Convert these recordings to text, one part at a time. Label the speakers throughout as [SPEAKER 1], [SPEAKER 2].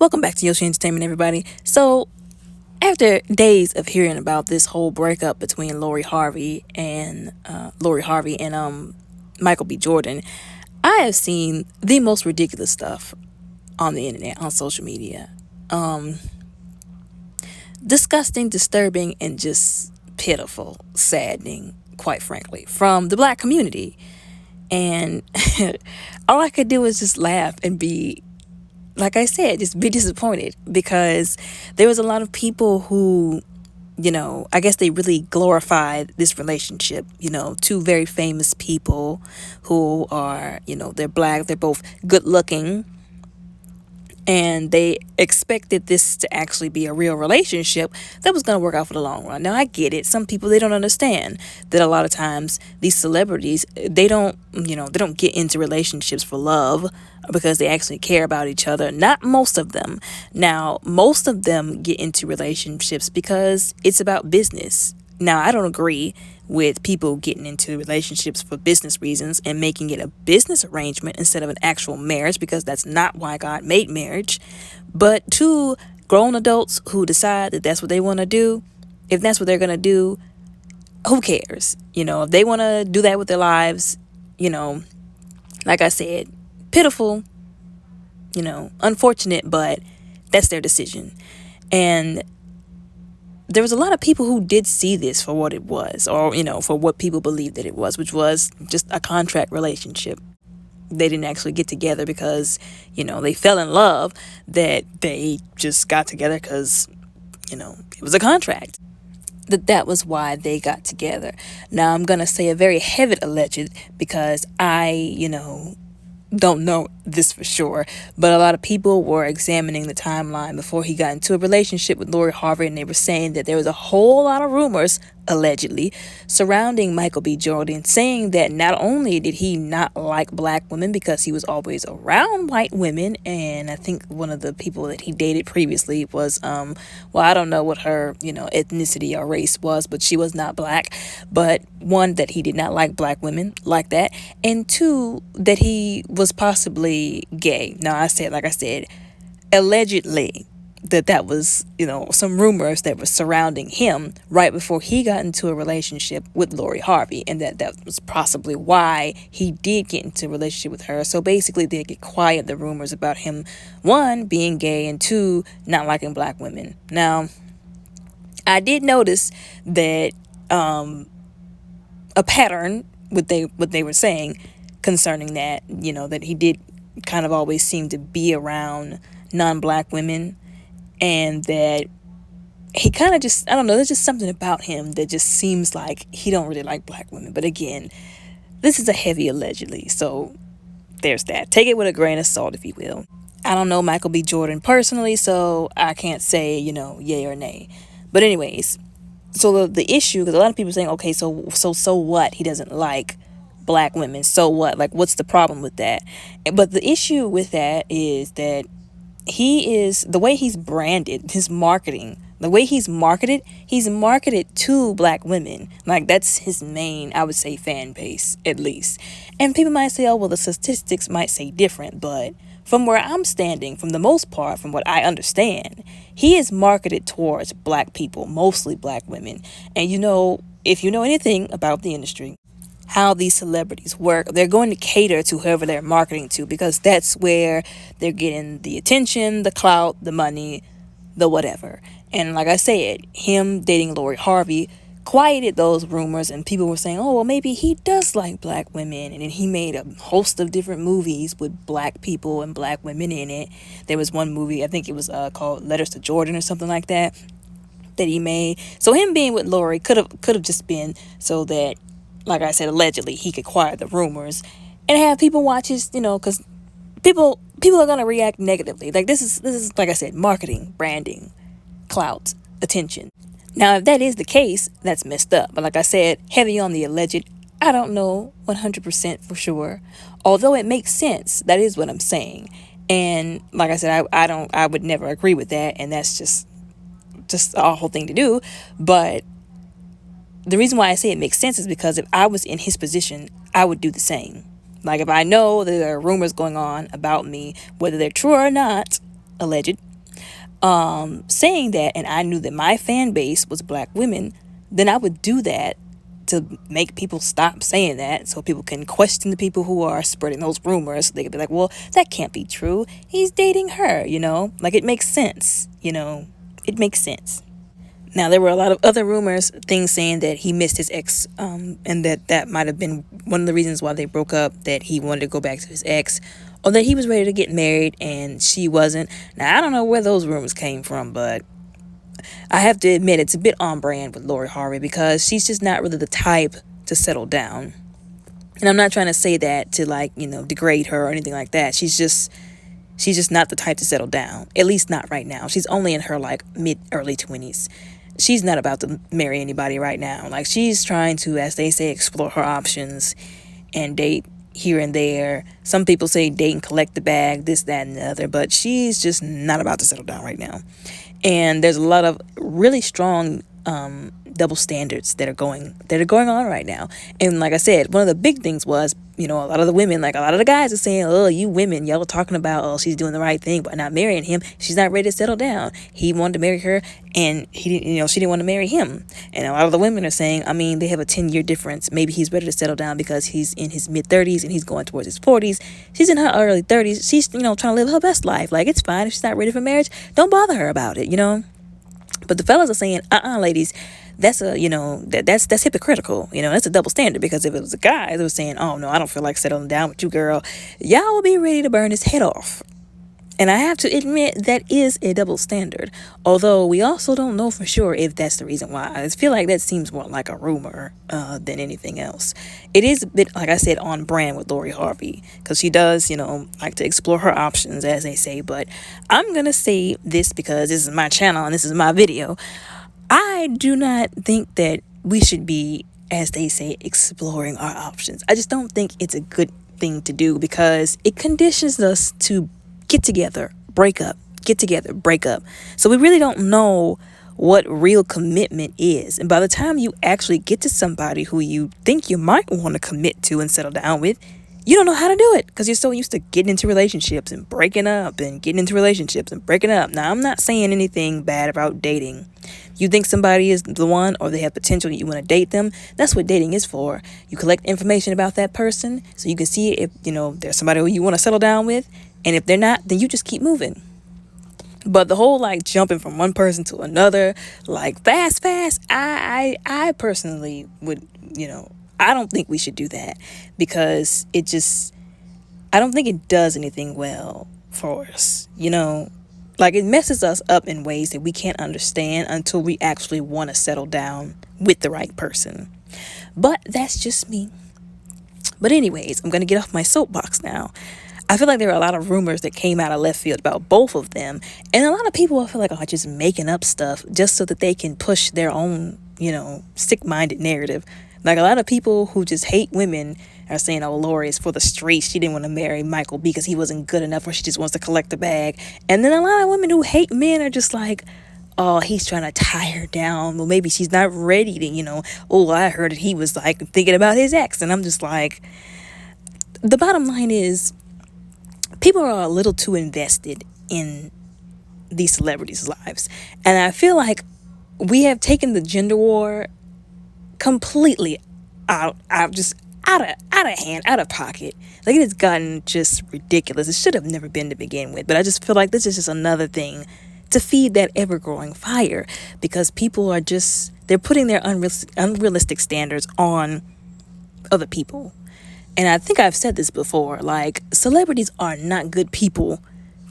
[SPEAKER 1] Welcome back to Yoshi Entertainment, everybody. So, after days of hearing about this whole breakup between Lori Harvey and Michael B. Jordan, I have seen the most ridiculous stuff on the internet, on social media. Disgusting, disturbing, and just pitiful, saddening, quite frankly, from the black community. And all I could do was just laugh and be, like I said, just be disappointed, because there was a lot of people who, I guess they really glorified this relationship. Two very famous people who are, they're black, they're both good looking, and they expected this to actually be a real relationship that was going to work out for the long run. Now, I get it. Some people, they don't understand that a lot of times these celebrities, they don't get into relationships for love, because they actually care about each other. Not most of them. Now, most of them get into relationships because it's about business. Now, I don't agree with people getting into relationships for business reasons and making it a business arrangement instead of an actual marriage, because that's not why God made marriage. But two grown adults who decide that that's what they want to do, if that's what they're going to do, who cares? If they want to do that with their lives, like I said, pitiful, unfortunate, but that's their decision. And there was a lot of people who did see this for what it was, or, for what people believed that it was, which was just a contract relationship. They didn't actually get together because, they fell in love, that they just got together because, it was a contract. That was why they got together. Now, I'm going to say a very heavy alleged, because I, don't know this for sure, but a lot of people were examining the timeline before he got into a relationship with Lori Harvey, and they were saying that there was a whole lot of rumors, allegedly, surrounding Michael B. Jordan, saying that not only did he not like black women because he was always around white women, and I think one of the people that he dated previously was, I don't know what her, ethnicity or race was, but she was not black. But one, that he did not like black women like that, and two, that he was possibly gay. Now, like I said, allegedly, that was, some rumors that were surrounding him right before he got into a relationship with Lori Harvey, and that was possibly why he did get into a relationship with her. So basically, they could quiet the rumors about him, one, being gay, and two, not liking black women. Now, I did notice that a pattern, what they were saying concerning that, that he did kind of always seem to be around non-black women, and that he kind of just, I don't know, there's just something about him that just seems like he don't really like black women. But again, this is a heavy allegedly, so there's that. Take it with a grain of salt, if you will. I don't know Michael B. Jordan personally, so I can't say, yay or nay. But anyways, so the issue, because a lot of people are saying, okay, so what? He doesn't like black women. So what? Like, what's the problem with that? But the issue with that is that the way he's branded, his marketing, the way he's marketed to black women. Like, that's his main, I would say, fan base, at least. And people might say, oh, well, the statistics might say different, but from where I'm standing, from the most part, from what I understand, he is marketed towards black people, mostly black women. And if you know anything about the industry, how these celebrities work, they're going to cater to whoever they're marketing to, because that's where they're getting the attention, the clout, the money, the whatever. And like I said, him dating Lori Harvey quieted those rumors, and people were saying, oh, well, maybe he does like black women. And then he made a host of different movies with black people and black women in it. There was one movie, I think it was called Letters to Jordan or something like that he made. So him being with Lori could have just been so that, like I said, allegedly, he could quiet the rumors and have people watch his, because people are going to react negatively. Like, this is, like I said, marketing, branding, clout, attention. Now, if that is the case, that's messed up. But like I said, heavy on the alleged. I don't know 100% for sure. Although it makes sense. That is what I'm saying. And like I said, I would never agree with that. And that's just an awful thing to do. But the reason why I say it makes sense is because if I was in his position, I would do the same. Like, if I know that there are rumors going on about me, whether they're true or not, alleged, saying that, and I knew that my fan base was black women, then I would do that to make people stop saying that, so people can question the people who are spreading those rumors. So they could be like, well, that can't be true. He's dating her, Like, it makes sense, It makes sense. Now, there were a lot of other rumors, things saying that he missed his ex, and that might have been one of the reasons why they broke up, that he wanted to go back to his ex, or that he was ready to get married and she wasn't. Now, I don't know where those rumors came from, but I have to admit it's a bit on brand with Lori Harvey, because she's just not really the type to settle down. And I'm not trying to say that to, like, degrade her or anything like that. She's just not the type to settle down. At least not right now. She's only in her, like, early 20s. She's not about to marry anybody right now. Like, she's trying to, as they say, explore her options and date here and there. Some people say date and collect the bag, this, that, and the other. But she's just not about to settle down right now. And there's a lot of really strong double standards that are going on right now. And like I said, one of the big things was, a lot of the women, like a lot of the guys are saying, oh, you women, y'all are talking about, oh, she's doing the right thing by not marrying him. She's not ready to settle down. He wanted to marry her, and she didn't want to marry him. And a lot of the women are saying, I mean, they have a 10-year difference. Maybe he's ready to settle down because he's in his mid-30s and he's going towards his 40s. She's in her early 30s. She's, trying to live her best life. Like, it's fine if she's not ready for marriage. Don't bother her about it, But the fellas are saying, ladies, that's that's hypocritical. That's a double standard, because if it was a guy that was saying, oh, no, I don't feel like settling down with you, girl, y'all will be ready to burn his head off. And I have to admit, that is a double standard. Although we also don't know for sure if that's the reason why. I feel like that seems more like a rumor than anything else. It is a bit, like I said, on brand with Lori Harvey, because she does, like to explore her options, as they say. But I'm going to say this because this is my channel and this is my video. I do not think that we should be, as they say, exploring our options. I just don't think it's a good thing to do, because it conditions us to get together, break up, get together, break up. So we really don't know what real commitment is. And by the time you actually get to somebody who you think you might want to commit to and settle down with, you don't know how to do it, because you're so used to getting into relationships and breaking up and getting into relationships and breaking up. Now, I'm not saying anything bad about dating. You think somebody is the one, or they have potential, you want to date them, that's what dating is for. You collect information about that person so you can see if, there's somebody who you want to settle down with. And if they're not, then you just keep moving. But the whole, like, jumping from one person to another, like, fast, I personally would, I don't think we should do that, because I don't think it does anything well for us, Like, it messes us up in ways that we can't understand until we actually want to settle down with the right person. But that's just me. But anyways, I'm going to get off my soapbox now. I feel like there are a lot of rumors that came out of left field about both of them. And a lot of people, I feel like, are just making up stuff just so that they can push their own, sick-minded narrative. Like, a lot of people who just hate women are saying, oh, Lori is for the streets. She didn't want to marry Michael because he wasn't good enough, or she just wants to collect the bag. And then a lot of women who hate men are just like, oh, he's trying to tie her down. Well, maybe she's not ready to, oh, I heard that he was, like, thinking about his ex. And I'm just like, the bottom line is, people are a little too invested in these celebrities' lives. And I feel like we have taken the gender war completely out of hand, out of pocket. Like, it has gotten just ridiculous. It should have never been to begin with. But I just feel like this is just another thing to feed that ever-growing fire, because people are just, they're putting their unrealistic standards on other people. And I think I've said this before, like, celebrities are not good people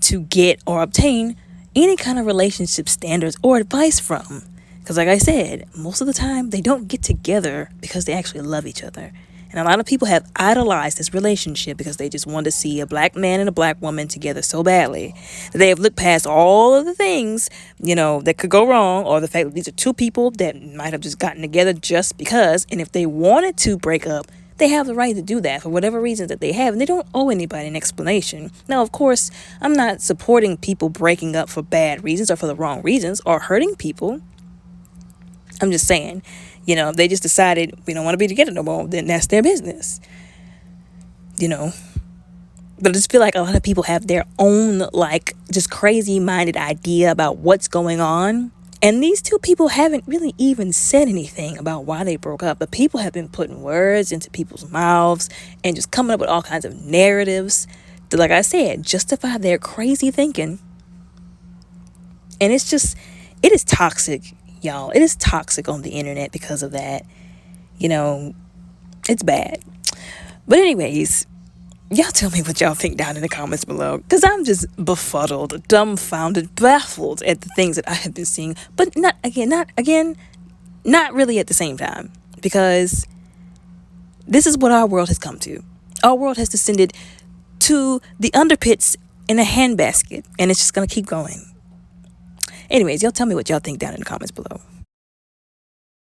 [SPEAKER 1] to get or obtain any kind of relationship standards or advice from. Because like I said, most of the time they don't get together because they actually love each other. And a lot of people have idolized this relationship because they just want to see a black man and a black woman together so badly that they have looked past all of the things, that could go wrong, or the fact that these are two people that might have just gotten together just because. And if they wanted to break up, they have the right to do that for whatever reasons that they have, and they don't owe anybody an explanation. Now, of course, I'm not supporting people breaking up for bad reasons or for the wrong reasons or hurting people. I'm just saying, they just decided we don't want to be together no more, then that's their business. But I just feel like a lot of people have their own, like, just crazy minded idea about what's going on. And these two people haven't really even said anything about why they broke up. But people have been putting words into people's mouths and just coming up with all kinds of narratives to, like I said, justify their crazy thinking. And it is toxic, y'all. It is toxic on the internet because of that. It's bad. But anyways, y'all tell me what y'all think down in the comments below, because I'm just befuddled, dumbfounded, baffled at the things that I have been seeing, but not really at the same time, because this is what our world has come to. Our world has descended to the underpits in a handbasket, and it's just going to keep going. Anyways, y'all tell me what y'all think down in the comments below.